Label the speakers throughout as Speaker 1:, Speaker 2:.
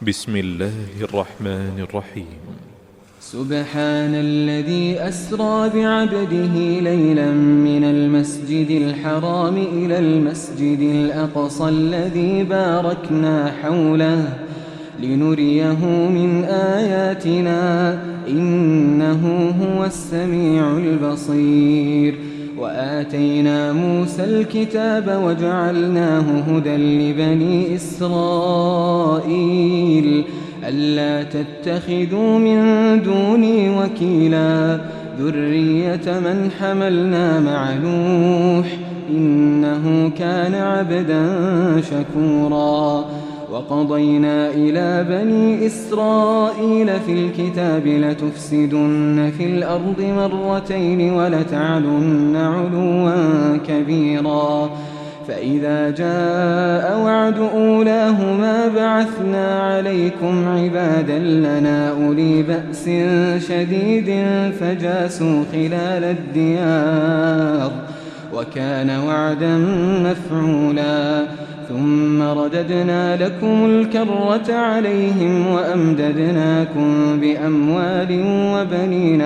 Speaker 1: بسم الله الرحمن الرحيم.
Speaker 2: سبحان الذي أسرى بعبده ليلا من المسجد الحرام إلى المسجد الأقصى الذي باركنا حوله لنريه من آياتنا إنه هو السميع البصير. وآتينا موسى الكتاب وجعلناه هدى لبني إسرائيل ألا تتخذوا من دوني وكيلا ذرية من حملنا مع نوح إنه كان عبدا شكورا. وقضينا إلى بني إسرائيل في الكتاب لتفسدن في الأرض مرتين ولتعلن علوا كبيرا. فإذا جاء وعد أولاهما بعثنا عليكم عبادا لنا أولي بأس شديد فجاسوا خلال الديار وكان وعدا مفعولا. ثم رددنا لكم الكرة عليهم وأمددناكم بأموال وبنين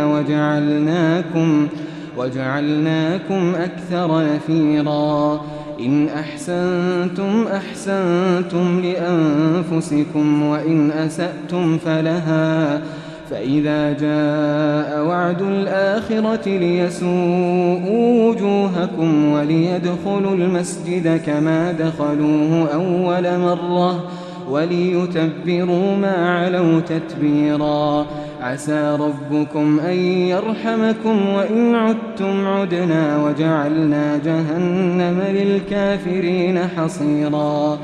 Speaker 2: وجعلناكم أكثر نفيرا. إن أحسنتم أحسنتم لأنفسكم وإن أسأتم فلها. فإذا جاء وعد الآخرة ليسوءوا وجوهكم وليدخلوا المسجد كما دخلوه أول مرة وليتبروا ما علوا تتبيرا. عسى ربكم أن يرحمكم وإن عدتم عدنا وجعلنا جهنم للكافرين حصيرا.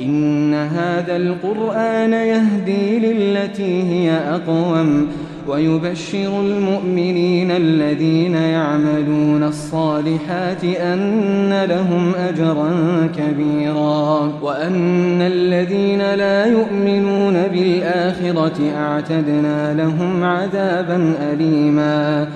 Speaker 2: إن هذا القرآن يهدي للتي هي أقوم ويبشر المؤمنين الذين يعملون الصالحات أن لهم أجرا كبيرا وأن الذين لا يؤمنون بالآخرة أعتدنا لهم عذابا أليما.